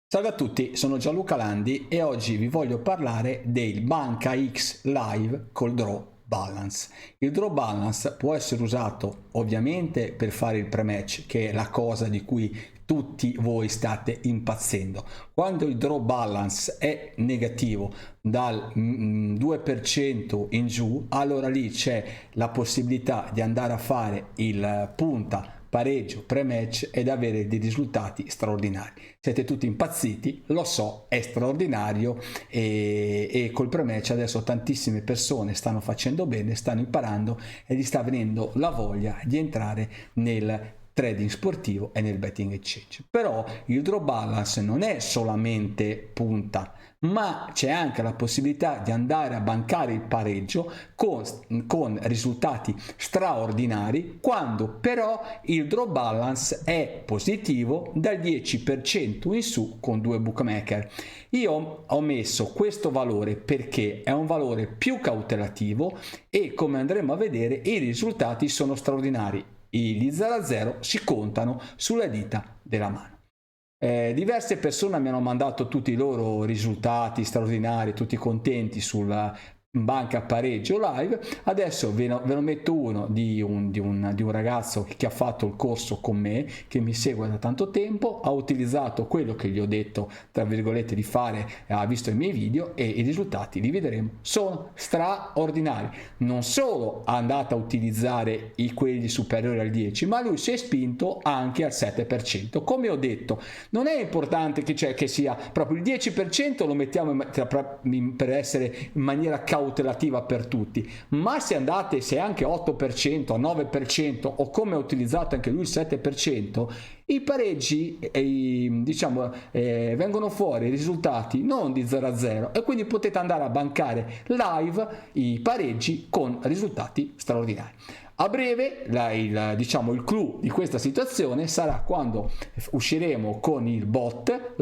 Salve a tutti, sono Gianluca Landi e oggi vi voglio parlare del Banca X Live col Draw Balance. Il Draw Balance può essere usato ovviamente per fare il pre-match, che è la cosa di cui tutti voi state impazzendo. Quando il Draw Balance è negativo dal 2% in giù, allora lì c'è la possibilità di andare a fare il punta pareggio pre-match ed avere dei risultati straordinari. Siete tutti impazziti, lo so, è straordinario e col pre-match adesso tantissime persone stanno facendo bene, stanno imparando e gli sta venendo la voglia di entrare nel trading sportivo e nel betting exchange. Però il draw balance non è solamente punta, ma c'è anche la possibilità di andare a bancare il pareggio con risultati straordinari quando però il draw balance è positivo dal 10% in su con due bookmaker. Io ho messo questo valore perché è un valore più cautelativo e, come andremo a vedere, i risultati sono straordinari. Gli 0-0 si contano sulle dita della mano. Diverse persone mi hanno mandato tutti i loro risultati straordinari, tutti contenti sulla banca pareggio live. Adesso ve ne metto uno di un ragazzo che ha fatto il corso con me, che mi segue da tanto tempo, ha utilizzato quello che gli ho detto tra virgolette di fare, ha visto i miei video e i risultati li vedremo, sono straordinari. Non solo è andato a utilizzare quelli superiori al 10, ma lui si è spinto anche al 7%. Come ho detto, non è importante che sia proprio il 10%, lo mettiamo per essere in maniera cautelativa per tutti, ma se è anche 8%, 9% o come ha utilizzato anche lui il 7%, i pareggi vengono fuori i risultati non di 0-0 e quindi potete andare a bancare live i pareggi con risultati straordinari. A breve il clou di questa situazione sarà quando usciremo con il bot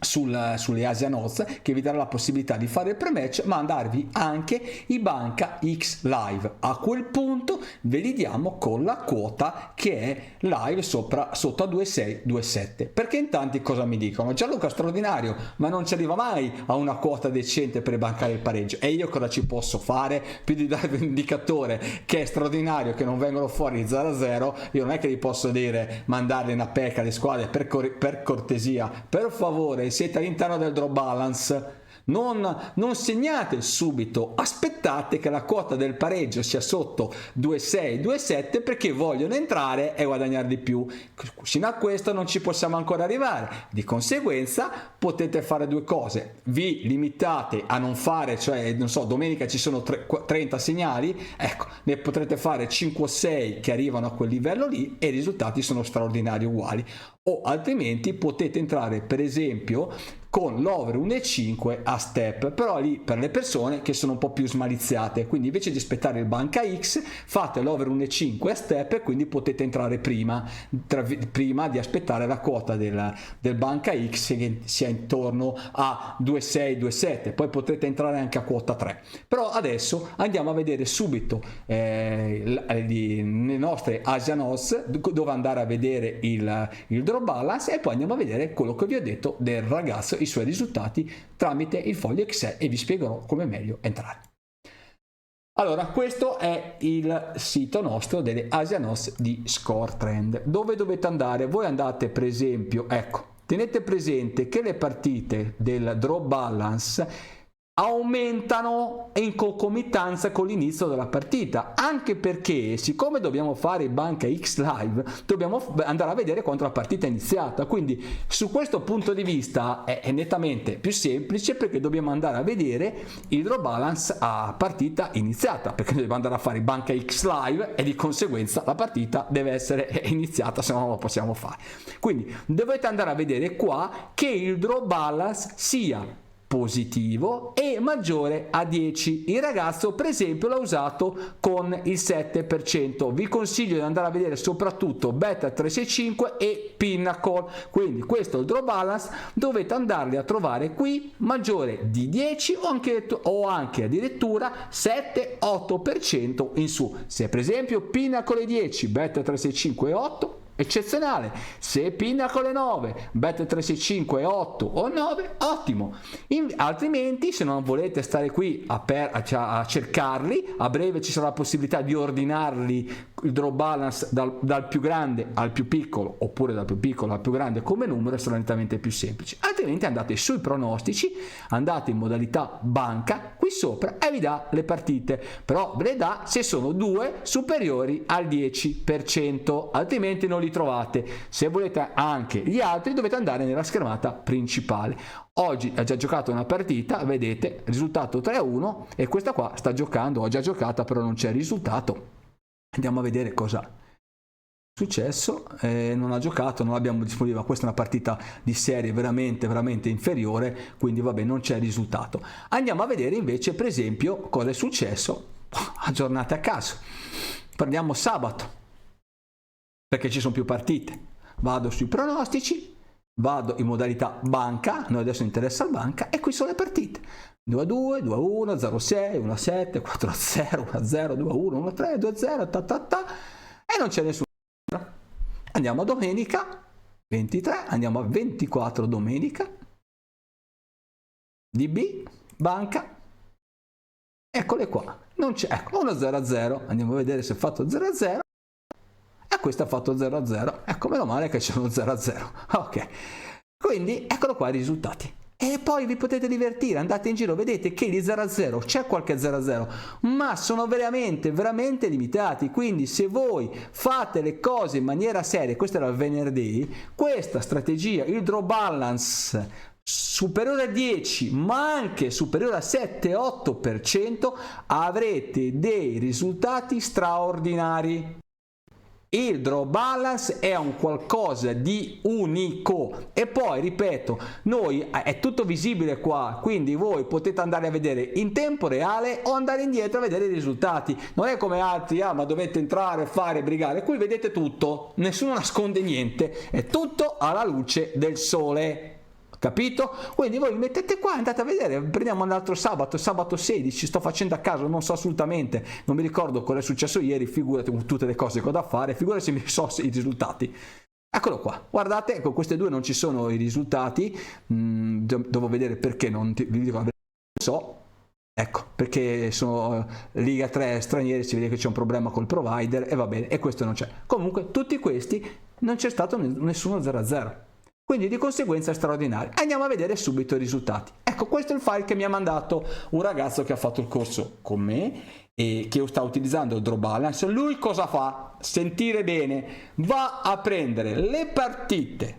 sulle Asian Odds, che vi darà la possibilità di fare il pre-match ma darvi anche i Banca X Live. A quel punto ve li diamo con la quota che è live sotto a 2,6 2,7, perché in tanti cosa mi dicono: Gianluca, straordinario, ma non ci arriva mai a una quota decente per bancare il pareggio. E io cosa ci posso fare più di darvi un indicatore che è straordinario, che non vengono fuori 0-0? Io non è che vi posso dire mandarle una pecca alle squadre, per cortesia, per favore, siete all'interno del draw balance, non segnate subito, aspettate che la quota del pareggio sia sotto 2,6 2,7 perché vogliono entrare e guadagnare di più. Fino a questo non ci possiamo ancora arrivare, di conseguenza potete fare due cose: vi limitate a non fare, cioè non so, domenica ci sono 30 segnali, ecco, ne potrete fare 5 o 6 che arrivano a quel livello lì e i risultati sono straordinari uguali. O altrimenti potete entrare per esempio con l'over 1,5 a step, però lì per le persone che sono un po' più smaliziate, quindi invece di aspettare il Banca X fate l'over 1,5 a step e quindi potete entrare prima di aspettare la quota del Banca X che sia intorno a 2,6 2,7, poi potrete entrare anche a quota 3. Però adesso andiamo a vedere subito le nostre Asian Odds, dove andare a vedere il draw balance, e poi andiamo a vedere quello che vi ho detto del ragazzo, i suoi risultati tramite il foglio Excel, e vi spiegherò come meglio entrare. Allora, questo è il sito nostro delle Asian Odds di ScoreTrend. Dove dovete andare? Voi andate per esempio, ecco, tenete presente che le partite del draw balance aumentano in concomitanza con l'inizio della partita, anche perché siccome dobbiamo fare Banca X Live dobbiamo andare a vedere quando la partita è iniziata, quindi su questo punto di vista è nettamente più semplice, perché dobbiamo andare a vedere il draw balance a partita iniziata, perché dobbiamo andare a fare Banca X Live e di conseguenza la partita deve essere iniziata, se no non lo possiamo fare. Quindi dovete andare a vedere qua che il draw balance sia positivo e maggiore a 10. Il ragazzo per esempio l'ha usato con il 7%. Vi consiglio di andare a vedere soprattutto Bet365 e Pinnacle, quindi questo è il draw balance, dovete andarli a trovare qui maggiore di 10 o anche addirittura 7-8% in su. Se per esempio Pinnacle è 10, Bet365 è 8, eccezionale. Se pinna con le 9, bet 365 8 o 9, ottimo. Altrimenti, se non volete stare qui a cercarli, a breve ci sarà la possibilità di ordinarli il draw balance dal più grande al più piccolo, oppure dal più piccolo al più grande come numero, sarà nettamente più semplice. Altrimenti andate sui pronostici, andate in modalità banca qui sopra e vi dà le partite, però ve le dà se sono due superiori al 10%, altrimenti non li trovate. Se volete anche gli altri dovete andare nella schermata principale. Oggi ha già giocato una partita, vedete, risultato 3-1, e questa qua sta giocando, ho già giocata però non c'è risultato. Andiamo a vedere cosa è successo. Non ha giocato, non l'abbiamo disponibile, questa è una partita di serie veramente inferiore, quindi vabbè, non c'è risultato. Andiamo a vedere invece per esempio cosa è successo a giornate a caso. Prendiamo sabato, perché ci sono più partite. Vado sui pronostici, vado in modalità banca, noi adesso interessa il banca, e qui sono le partite. 2-2, 2-1, 0-6, 1-7, 4-0, 1-0, 2-1, 1-3, 2-0, e non c'è nessuno. Andiamo a domenica 23, andiamo a 24 domenica, DB, banca, eccole qua, non c'è, ecco, 1-0-0, andiamo a vedere se ha fatto 0-0, e questo ha fatto 0-0, ecco, meno male che c'è uno 0-0, ok, quindi eccolo qua i risultati. E poi vi potete divertire, andate in giro, vedete che di 0-0 c'è qualche 0-0, ma sono veramente limitati. Quindi se voi fate le cose in maniera seria, questo era il venerdì, questa strategia, il draw balance superiore a 10 ma anche superiore a 7-8%, avrete dei risultati straordinari. Il draw balance è un qualcosa di unico, e poi ripeto, noi è tutto visibile qua, quindi voi potete andare a vedere in tempo reale o andare indietro a vedere i risultati. Non è come altri, ma dovete entrare, fare, brigare. Qui vedete tutto, nessuno nasconde niente, è tutto alla luce del sole. Capito? Quindi voi vi mettete qua, andate a vedere, prendiamo un altro sabato 16, sto facendo a caso, non so assolutamente, non mi ricordo cosa è successo ieri, figurati con tutte le cose che ho da fare, figurati se mi so i risultati. Eccolo qua, guardate, ecco, queste due non ci sono i risultati, devo vedere perché, non vi dico la verità, non so. Ecco, perché sono Liga 3 stranieri, si vede che c'è un problema col provider, e va bene, e questo non c'è. Comunque, tutti questi non c'è stato nessuno 0-0. Quindi di conseguenza è straordinario. Andiamo a vedere subito i risultati. Ecco, questo è il file che mi ha mandato un ragazzo che ha fatto il corso con me e che sta utilizzando il draw balance. Lui cosa fa? Sentire bene, va a prendere le partite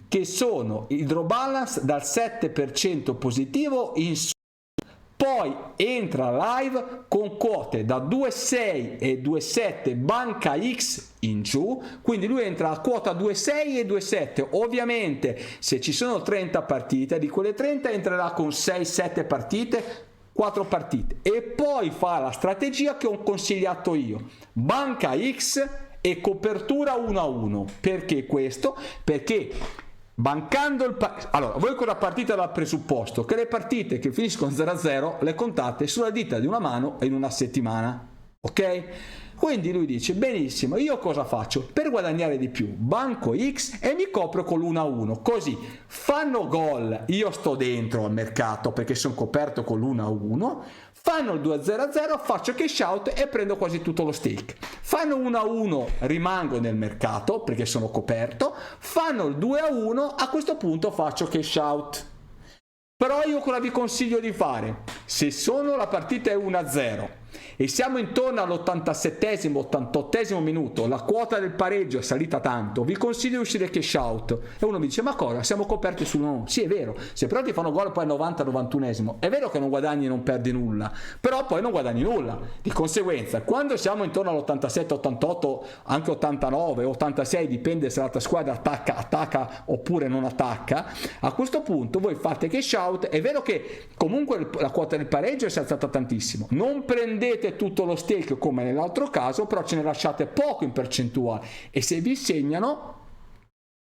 che sono il draw balance dal 7% positivo in su, poi entra live con quote da 2,6 e 2,7 banca X in giù, quindi lui entra a quota 2,6 e 2,7. Ovviamente se ci sono 30 partite, di quelle 30 entrerà con 6-7 partite, 4 partite, e poi fa la strategia che ho consigliato io, banca X e copertura 1-1. Perché questo? Perché bancando allora, voi cosa partite dal presupposto che le partite che finiscono 0-0 le contate sulla dita di una mano in una settimana, ok? Quindi lui dice, benissimo, io cosa faccio? Per guadagnare di più, banco X e mi copro con l'1-1, così fanno gol, io sto dentro al mercato perché sono coperto con l'1-1, fanno il 2-0-0, faccio cash out e prendo quasi tutto lo stake. Fanno 1-1, rimango nel mercato perché sono coperto, fanno il 2-1, a questo punto faccio cash out. Però io cosa vi consiglio di fare? Se la partita è 1-0 e siamo intorno all'87esimo, 88esimo minuto, la quota del pareggio è salita tanto, vi consiglio di uscire cash out. E uno mi dice, ma cosa? Siamo coperti sull'1? Sì, è vero, se però ti fanno gol poi al 90-91esimo, è vero che non guadagni e non perdi nulla, però poi non guadagni nulla. Di conseguenza, quando siamo intorno all'87, 88, anche 89, 86, dipende se l'altra squadra attacca oppure non attacca, a questo punto voi fate cash out. È vero che comunque la quota del pareggio è saltata tantissimo, non prendete tutto lo stake come nell'altro caso, però ce ne lasciate poco in percentuale, e se vi segnano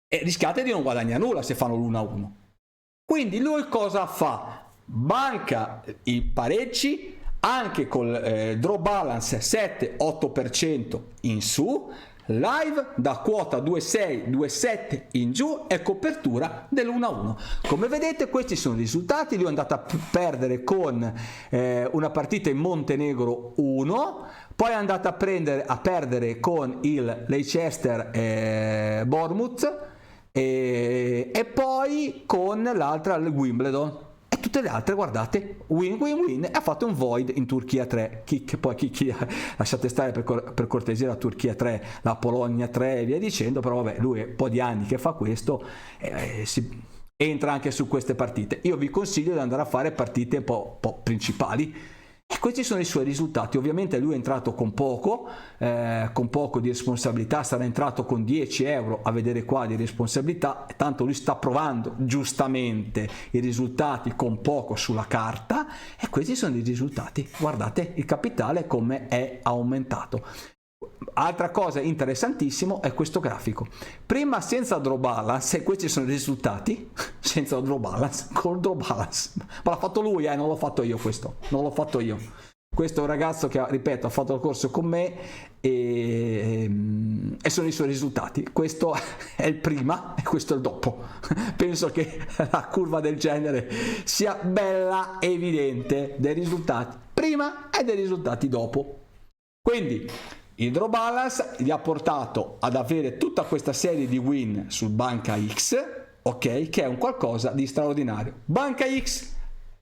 rischiate di non guadagnare nulla se fanno l'1-1. Quindi lui cosa fa? Banca i pareggi anche col draw balance 7-8% in su, live da quota 2,6, 2,7 in giù e copertura dell'1-1. Come vedete questi sono i risultati. Lui è andato a perdere con una partita in Montenegro 1, poi è andato a perdere con il Leicester Bournemouth e poi con l'altra il Wimbledon. E tutte le altre, guardate, win, ha fatto un void in Turchia 3, lasciate stare per cortesia la Turchia 3, la Polonia 3 e via dicendo, però vabbè, lui è un po' di anni che fa questo, entra anche su queste partite. Io vi consiglio di andare a fare partite un po' principali. E questi sono i suoi risultati. Ovviamente lui è entrato con poco di responsabilità, sarà entrato con 10 euro a vedere qua di responsabilità, tanto lui sta provando giustamente i risultati con poco sulla carta e questi sono i risultati. Guardate il capitale come è aumentato. Altra cosa interessantissimo è questo grafico. Prima senza draw balance, e questi sono i risultati senza draw balance, col draw balance. Ma l'ha fatto lui, non l'ho fatto io questo, non l'ho fatto io. Questo è un ragazzo che, ripeto, ha fatto il corso con me e sono i suoi risultati. Questo è il prima e questo è il dopo. Penso che la curva del genere sia bella evidente dei risultati prima e dei risultati dopo. Quindi il draw balance gli ha portato ad avere tutta questa serie di win sul Banca X, ok, che è un qualcosa di straordinario. Banca X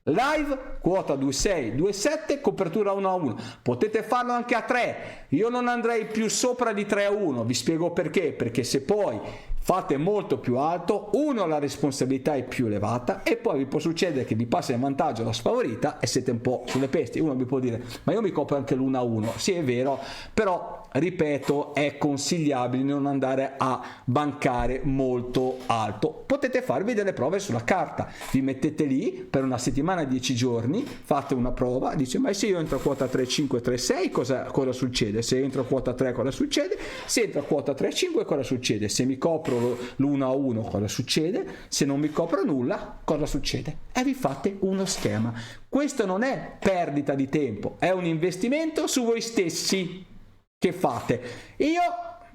live, quota 2,6, 2,7, copertura 1-1. Potete farlo anche a 3. Io non andrei più sopra di 3-1. Vi spiego perché. Perché se poi fate molto più alto, uno, la responsabilità è più elevata e poi vi può succedere che vi passa in vantaggio la sfavorita e siete un po' sulle pesti. Uno vi può dire ma io mi copro anche l'1-1. Sì, è vero, però ripeto, è consigliabile non andare a bancare molto alto. Potete farvi delle prove sulla carta, vi mettete lì per una settimana, 10 giorni, fate una prova, dice ma se io entro a quota 3,5, 3,6 cosa succede? Se entro a quota 3 cosa succede? Se entro a quota 3,5 cosa succede? Se mi copro l'1-1 cosa succede? Se non mi copro nulla cosa succede? E vi fate uno schema. Questo non è perdita di tempo, è un investimento su voi stessi. Che fate? Io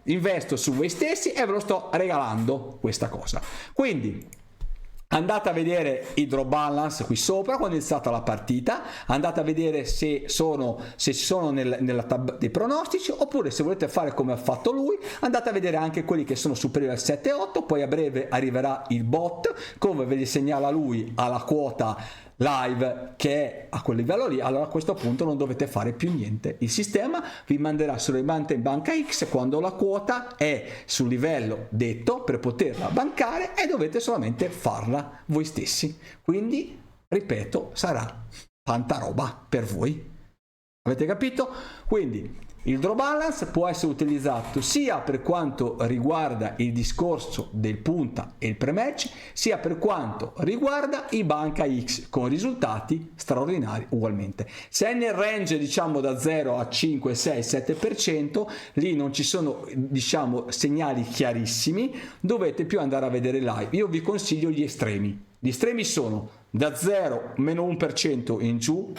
investo su voi stessi e ve lo sto regalando questa cosa. Quindi andate a vedere il draw balance qui sopra quando è iniziata la partita, andate a vedere se sono nella tab dei pronostici, oppure se volete fare come ha fatto lui andate a vedere anche quelli che sono superiori al 7-8. Poi a breve arriverà il bot, come ve li segnala lui, alla quota live che è a quel livello lì. Allora a questo punto non dovete fare più niente, il sistema vi manderà sulle in Banca X quando la quota è sul livello detto per poterla bancare e dovete solamente farla voi stessi. Quindi ripeto, sarà tanta roba per voi, avete capito? Quindi il draw balance può essere utilizzato sia per quanto riguarda il discorso del punta e il pre-match, sia per quanto riguarda i Banca X con risultati straordinari ugualmente. Se è nel range diciamo da 0 a 5, 6, 7%, lì non ci sono diciamo segnali chiarissimi, dovete più andare a vedere live. Io vi consiglio gli estremi. Gli estremi sono da 0 meno 1% in giù,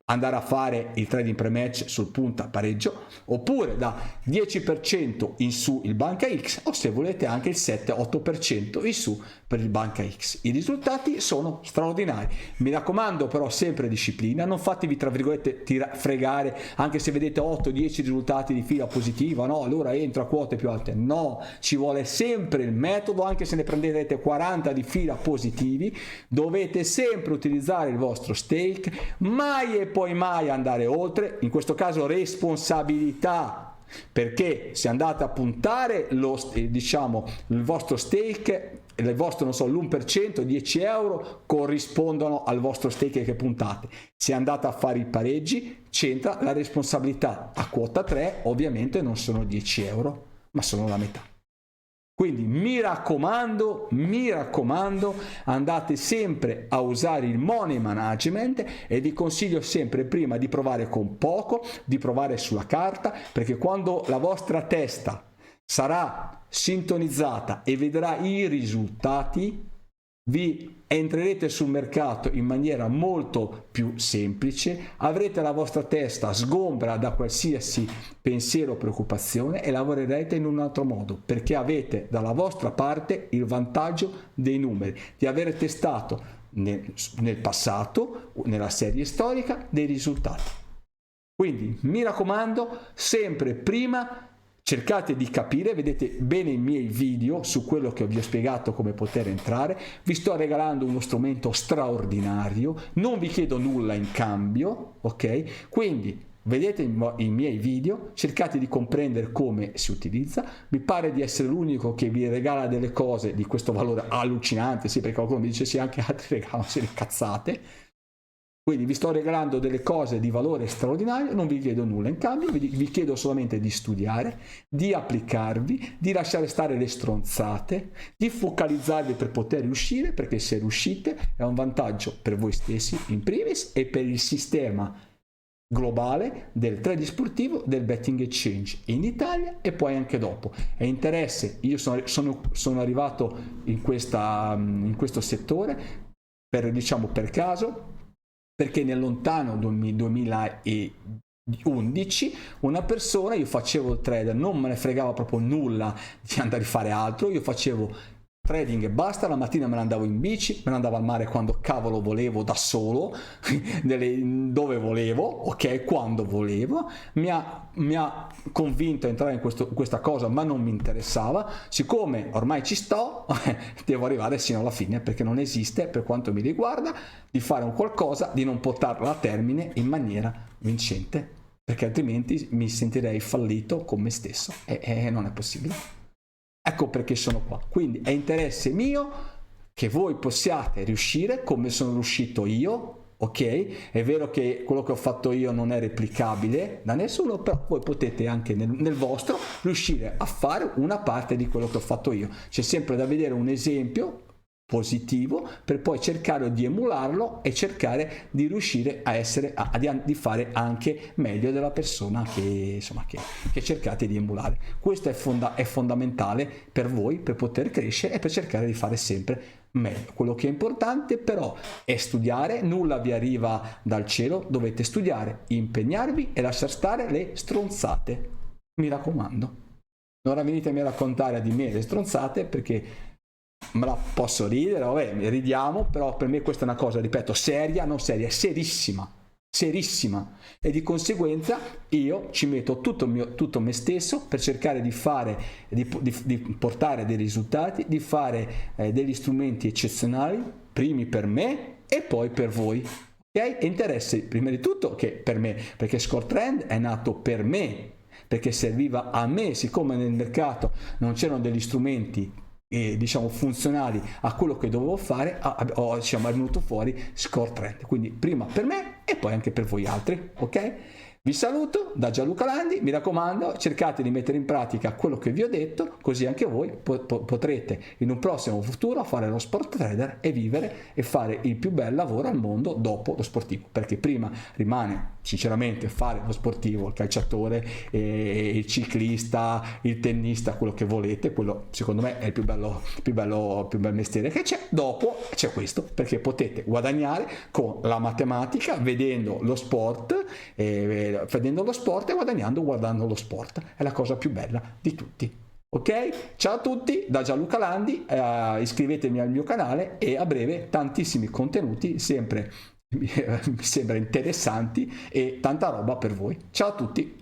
andare a fare il trading pre-match sul punta pareggio, oppure da 10% in su il Banca X, o se volete anche il 7-8% in su per il Banca X. I risultati sono straordinari. Mi raccomando però sempre disciplina, non fatevi tra virgolette fregare anche se vedete 8-10 risultati di fila positiva, no, allora entro a quote più alte. No, ci vuole sempre il metodo, anche se ne prenderete 40 di fila positivi, dovete sempre utilizzare il vostro stake, mai e poi mai andare oltre, in questo caso responsabilità, perché se andate a puntare il vostro stake, il vostro l'1%, 10 euro corrispondono al vostro stake che puntate. Se andate a fare i pareggi c'entra la responsabilità. A quota 3 ovviamente non sono 10 euro ma sono la metà. Quindi mi raccomando, andate sempre a usare il money management e vi consiglio sempre prima di provare con poco, di provare sulla carta, perché quando la vostra testa sarà sintonizzata e vedrà i risultati, vi entrerete sul mercato in maniera molto più semplice, avrete la vostra testa sgombra da qualsiasi pensiero o preoccupazione e lavorerete in un altro modo, perché avete dalla vostra parte il vantaggio dei numeri, di aver testato nel passato, nella serie storica, dei risultati. Quindi mi raccomando, sempre prima cercate di capire, vedete bene i miei video su quello che vi ho spiegato come poter entrare, vi sto regalando uno strumento straordinario, non vi chiedo nulla in cambio, ok? Quindi vedete i miei video, cercate di comprendere come si utilizza, mi pare di essere l'unico che vi regala delle cose di questo valore allucinante, sì, perché qualcuno mi dice sì, anche altri regalano delle cazzate. Quindi vi sto regalando delle cose di valore straordinario, non vi chiedo nulla in cambio, vi chiedo solamente di studiare, di applicarvi, di lasciare stare le stronzate, di focalizzarvi per poter riuscire, perché se riuscite è un vantaggio per voi stessi in primis e per il sistema globale del trading sportivo, del betting exchange in Italia e poi anche dopo. È interesse, io sono arrivato in questo settore per caso, perché nel lontano 2011 una persona, io facevo il trader, non me ne fregava proprio nulla di andare a fare altro, io facevo trading e basta, la mattina me ne andavo in bici, me ne andavo al mare quando cavolo volevo, da solo, dove volevo, ok, quando volevo, mi ha convinto a entrare in questa cosa, ma non mi interessava, siccome ormai ci sto, devo arrivare sino alla fine, perché non esiste, per quanto mi riguarda, di fare un qualcosa, di non portarlo a termine in maniera vincente, perché altrimenti mi sentirei fallito con me stesso e non è possibile. Ecco perché sono qua. Quindi è interesse mio che voi possiate riuscire come sono riuscito io, ok? È vero che quello che ho fatto io non è replicabile da nessuno, però voi potete anche nel vostro riuscire a fare una parte di quello che ho fatto io. C'è sempre da vedere un esempio positivo per poi cercare di emularlo e cercare di riuscire di fare anche meglio della persona che cercate di emulare. Questo è fondamentale per voi, per poter crescere e per cercare di fare sempre meglio. Quello che è importante però è studiare, nulla vi arriva dal cielo, dovete studiare, impegnarvi e lasciar stare le stronzate, mi raccomando. Non venitemi a raccontare di me le stronzate, perché me la posso ridere, vabbè, ridiamo, però per me questa è una cosa, ripeto, seria, non seria, è serissima, e di conseguenza io ci metto tutto me stesso per cercare di fare, di portare dei risultati, di fare degli strumenti eccezionali, primi per me e poi per voi. Ok? E interesse prima di tutto che per me, perché ScoreTrend è nato per me, perché serviva a me, siccome nel mercato non c'erano degli strumenti funzionali a quello che dovevo fare, è venuto fuori ScoreTrend, quindi prima per me e poi anche per voi altri, ok? Vi saluto da Gianluca Landi, mi raccomando, cercate di mettere in pratica quello che vi ho detto, così anche voi potrete in un prossimo futuro fare lo sport trader e vivere e fare il più bel lavoro al mondo dopo lo sportivo, perché prima rimane sinceramente fare lo sportivo, il calciatore, il ciclista, il tennista, quello che volete, quello secondo me è il più bel mestiere che c'è. Dopo c'è questo, perché potete guadagnare con la matematica, vedendo lo sport e guardando lo sport. È la cosa più bella di tutti. Ok? Ciao a tutti da Gianluca Landi, iscrivetevi al mio canale e a breve tantissimi contenuti sempre mi sembra interessanti e tanta roba per voi. Ciao a tutti.